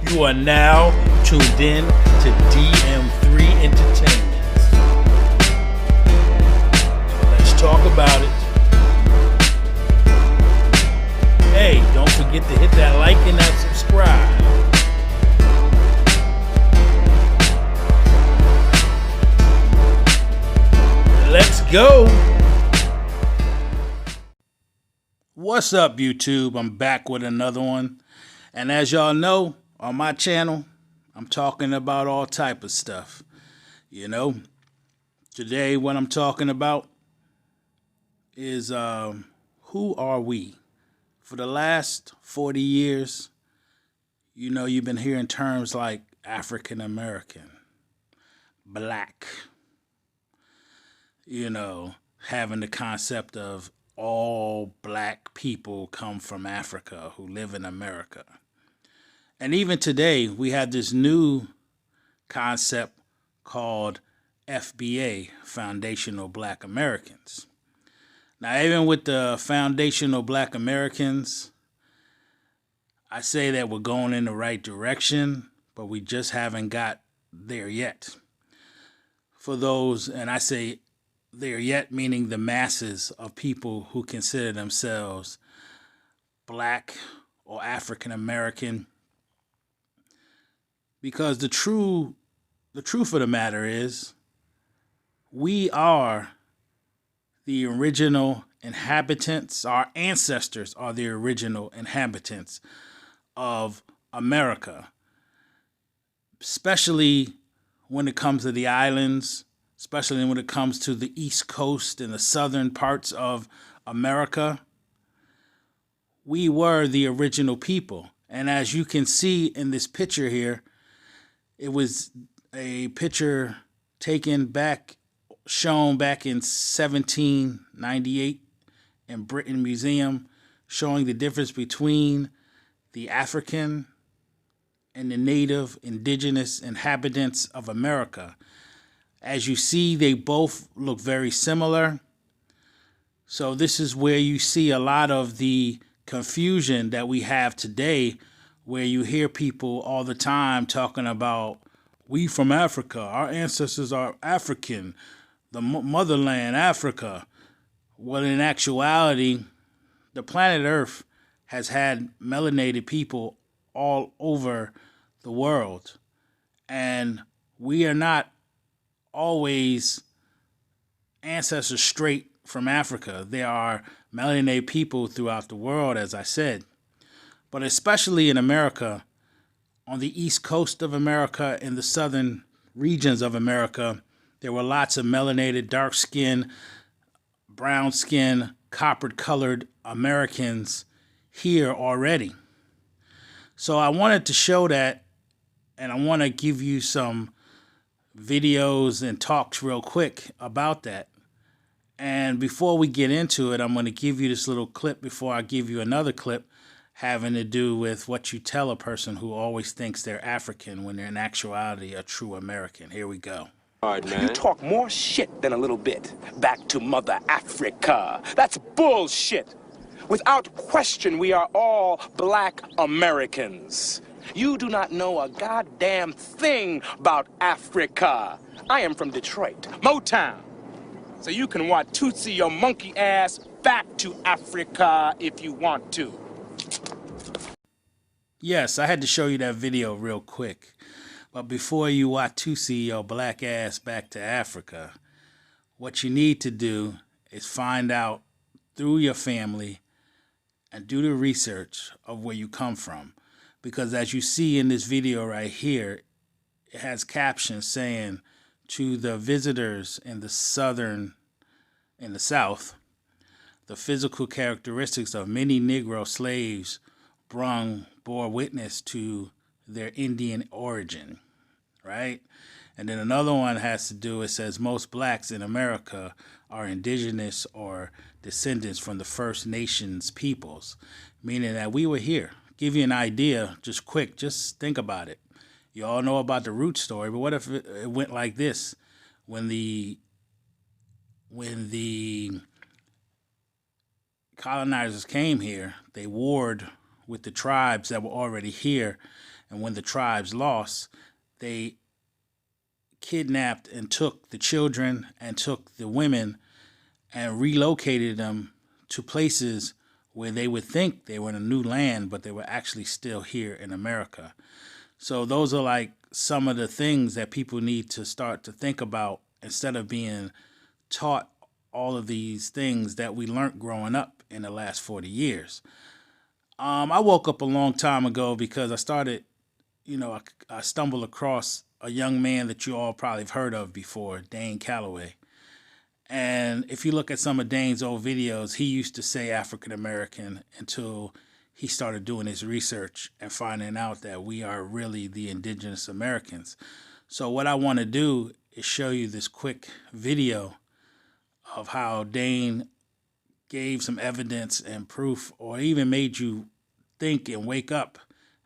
You are now tuned in to DM3 Entertainment. So let's talk about it. Hey, don't forget to hit that like and that subscribe. Let's go. What's up, YouTube? I'm back with another one. And as y'all know, on my channel, I'm talking about all type of stuff. You know, today what I'm talking about is who are we? For the last 40 years, you know, you've been hearing terms like African American, black, you know, having the concept of all black people come from Africa who live in America. And even today, we have this new concept called FBA, Foundational Black Americans. Now, even with the Foundational Black Americans, I say that we're going in the right direction, but we just haven't got there yet. For those, and I say there yet, meaning the masses of people who consider themselves black or African American. Because the truth of the matter is, we are the original inhabitants. Our ancestors are the original inhabitants of America, especially when it comes to the islands, especially when it comes to the East Coast and the southern parts of America. We were the original people. And as you can see in this picture here, it was a picture shown back in 1798 in Britain Museum, showing the difference between the African and the native indigenous inhabitants of America. As you see, they both look very similar. So this is where you see a lot of the confusion that we have today, where you hear people all the time talking about, we from Africa, our ancestors are African, the motherland, Africa. Well, in actuality, the planet Earth has had melanated people all over the world. And we are not always ancestors straight from Africa. There are melanated people throughout the world, as I said. But especially in America, on the East Coast of America and the southern regions of America, there were lots of melanated, dark skin, brown skin, copper-colored Americans here already. So I wanted to show that, and I want to give you some videos and talks real quick about that. And before we get into it, I'm going to give you this little clip before I give you another clip having to do with what you tell a person who always thinks they're African when they're in actuality a true American. Here we go. Hard, man. You talk more shit than a little bit. Back to Mother Africa. That's bullshit. Without question, we are all black Americans. You do not know a goddamn thing about Africa. I am from Detroit, Motown. So you can Watusi your monkey ass back to Africa if you want to. Yes, I had to show you that video real quick. But before you Watusi your black ass back to Africa, what you need to do is find out through your family and do the research of where you come from. Because as you see in this video right here, it has captions saying, to the visitors in the South, the physical characteristics of many Negro slaves bore witness to their Indian origin, right? And then another one has to do, it says most blacks in America are indigenous or descendants from the First Nations peoples, meaning that we were here. Give you an idea, just quick, just think about it. You all know about the root story, but what if it went like this? When the colonizers came here, they warred with the tribes that were already here, And when the tribes lost, they kidnapped and took the children and took the women and relocated them to places where they would think they were in a new land, but they were actually still here in America. So those are like some of the things that people need to start to think about instead of being taught all of these things that we learned growing up in the last 40 years. I woke up a long time ago because I started, I stumbled across a young man that you all probably have heard of before, Dane Calloway. And if you look at some of Dane's old videos, he used to say African American until he started doing his research and finding out that we are really the indigenous Americans. So what I want to do is show you this quick video of how Dane gave some evidence and proof, or even made you think and wake up,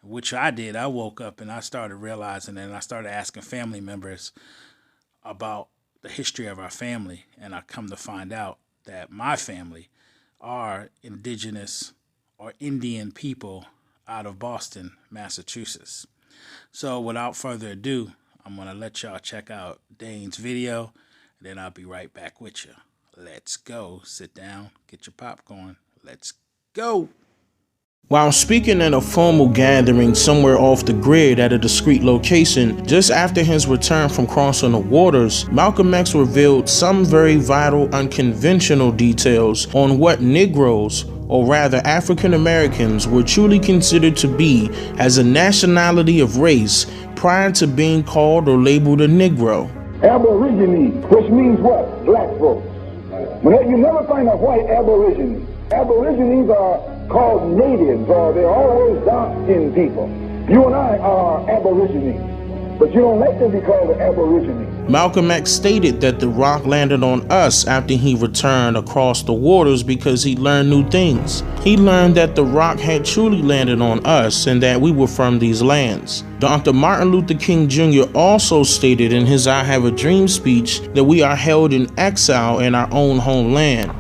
which I did. I woke up and I started realizing, and I started asking family members about the history of our family, and I come to find out that my family are indigenous or Indian people out of Boston, Massachusetts. So without further ado, I'm going to let y'all check out Dane's video, and then I'll be right back with you. Let's go. Sit down, get your popcorn. Let's go. While speaking at a formal gathering somewhere off the grid at a discreet location, just after his return from crossing the waters, Malcolm X revealed some very vital, unconventional details on what Negroes, or rather African Americans, were truly considered to be as a nationality of race prior to being called or labeled a Negro. Aborigine, which means what? Black folks. You never find a white Aborigine. Aborigines are called natives, or they're always dark-skinned people. You and I are Aborigines, but you don't like to be called an Aborigine. Malcolm X stated that the rock landed on us after he returned across the waters because he learned new things. He learned that the rock had truly landed on us and that we were from these lands. Dr. Martin Luther King Jr. also stated in his I Have a Dream speech that we are held in exile in our own homeland.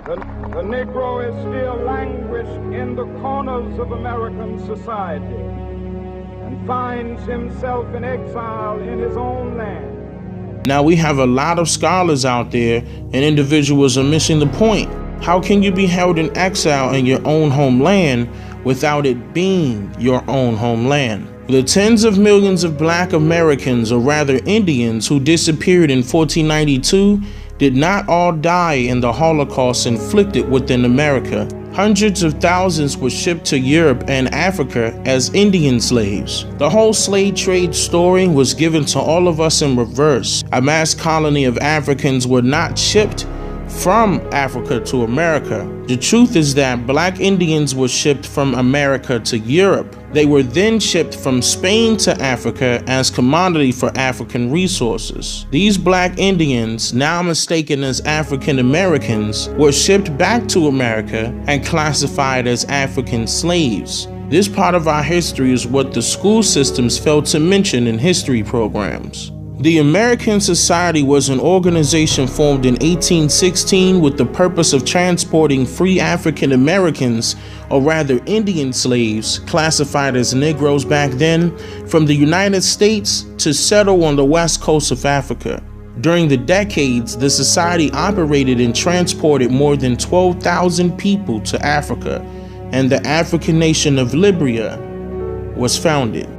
The Negro is still languished in the corners of American society and finds himself in exile in his own land. Now we have a lot of scholars out there, and individuals are missing the point. How can you be held in exile in your own homeland without it being your own homeland? The tens of millions of Black Americans, or rather Indians, who disappeared in 1492 did not all die in the Holocaust inflicted within America. Hundreds of thousands were shipped to Europe and Africa as Indian slaves. The whole slave trade story was given to all of us in reverse. A mass colony of Africans were not shipped from Africa to America. The truth is that Black Indians were shipped from America to Europe. They were then shipped from Spain to Africa as commodity for African resources. These Black Indians, now mistaken as African Americans, were shipped back to America and classified as African slaves. This part of our history is what the school systems failed to mention in history programs. The American Society was an organization formed in 1816 with the purpose of transporting free African Americans, or rather Indian slaves, classified as Negroes back then, from the United States to settle on the west coast of Africa. During the decades, the society operated and transported more than 12,000 people to Africa, and the African nation of Liberia was founded.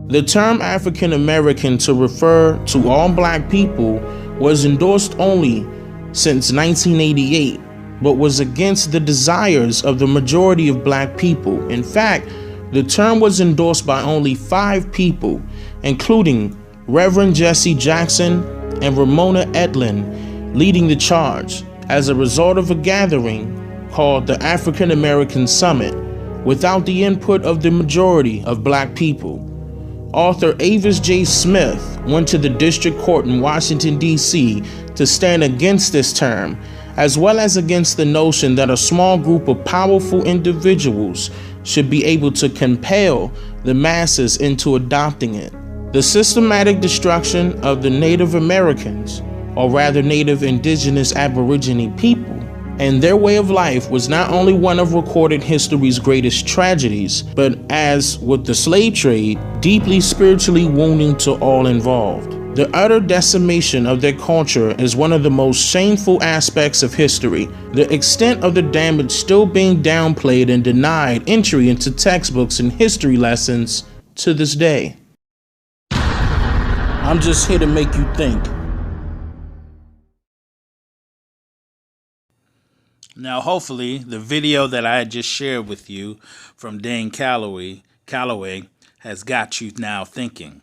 The term African American to refer to all Black people was endorsed only since 1988, but was against the desires of the majority of Black people. In fact, the term was endorsed by only 5 people, including Reverend Jesse Jackson and Ramona Edlin, leading the charge as a result of a gathering called the African American Summit, without the input of the majority of Black people. Author Avis J. Smith went to the district court in Washington, D.C. to stand against this term, as well as against the notion that a small group of powerful individuals should be able to compel the masses into adopting it. The systematic destruction of the Native Americans, or rather Native Indigenous Aborigine people, And their way of life was not only one of recorded history's greatest tragedies, but as with the slave trade, deeply spiritually wounding to all involved. The utter decimation of their culture is one of the most shameful aspects of history, the extent of the damage still being downplayed and denied entry into textbooks and history lessons to this day. I'm just here to make you think. Now, hopefully, the video that I just shared with you from Dane Calloway has got you now thinking.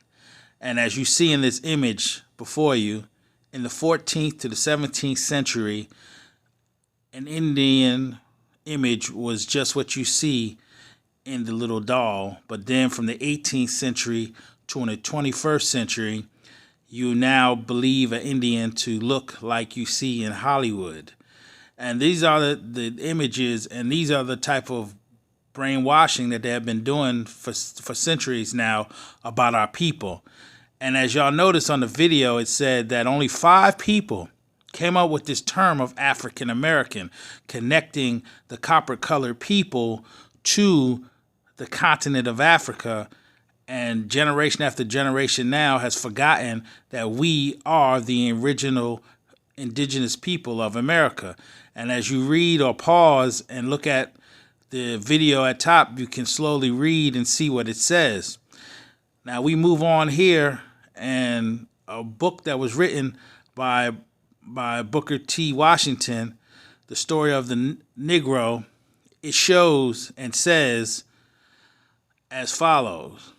And as you see in this image before you, in the 14th to the 17th century, an Indian image was just what you see in the little doll. But then from the 18th century to the 21st century, you now believe an Indian to look like you see in Hollywood. And these are the images, and these are the type of brainwashing that they have been doing for centuries now about our people. And as y'all notice on the video, it said that only 5 people came up with this term of African American, connecting the copper-colored people to the continent of Africa. And generation after generation now has forgotten that we are the original indigenous people of America. And as you read or pause and look at the video at top, you can slowly read and see what it says. Now we move on here, and a book that was written by Booker T. Washington, The Story of the Negro, it shows and says as follows.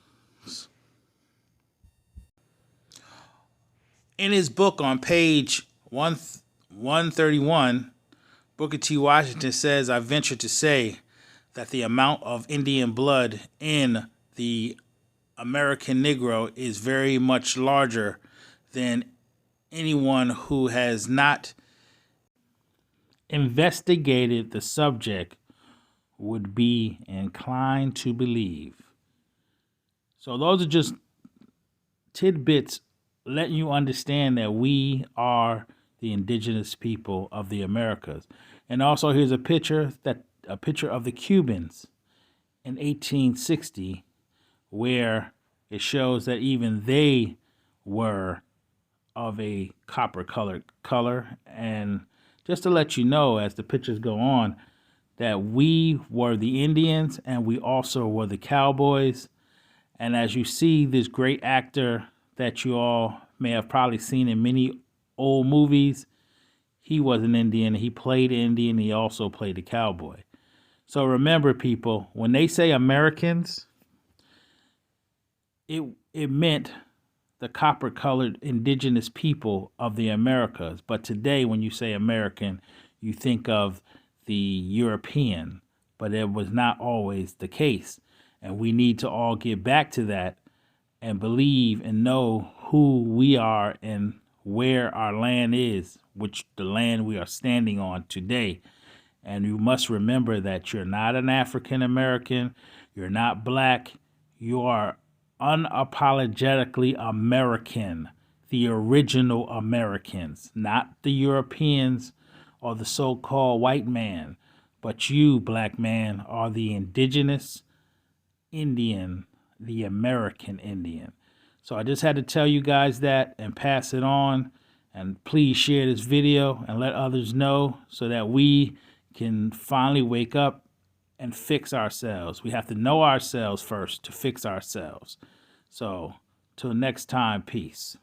In his book on page 131, Booker T. Washington says, I venture to say that the amount of Indian blood in the American Negro is very much larger than anyone who has not investigated the subject would be inclined to believe. So those are just tidbits letting you understand that we are the indigenous people of the Americas. And also here's a picture of the Cubans in 1860, where it shows that even they were of a copper-colored color. And just to let you know, as the pictures go on, that we were the Indians and we also were the cowboys. And as you see, this great actor that you all may have probably seen in many old movies, he was an Indian. He played Indian. He also played a cowboy. So remember, people, when they say Americans, it meant the copper-colored indigenous people of the Americas. But today, when you say American, you think of the European. But it was not always the case. And we need to all get back to that and believe and know who we are and where our land is, which the land we are standing on today. And you must remember that you're not an African American, you're not black, you are unapologetically American, the original Americans, not the Europeans or the so-called white man, but you, black man, are the indigenous Indian, the American Indian. So I just had to tell you guys that and pass it on. And please share this video and let others know so that we can finally wake up and fix ourselves. We have to know ourselves first to fix ourselves. So till next time, peace.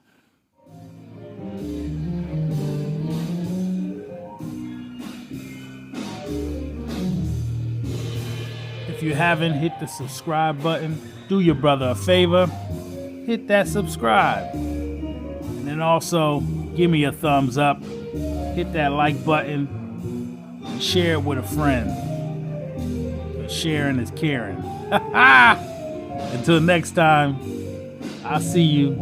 If you haven't hit the subscribe button, do your brother a favor, hit that subscribe. And then also give me a thumbs up, hit that like button, and share it with a friend. Sharing is caring. Until next time, I'll see you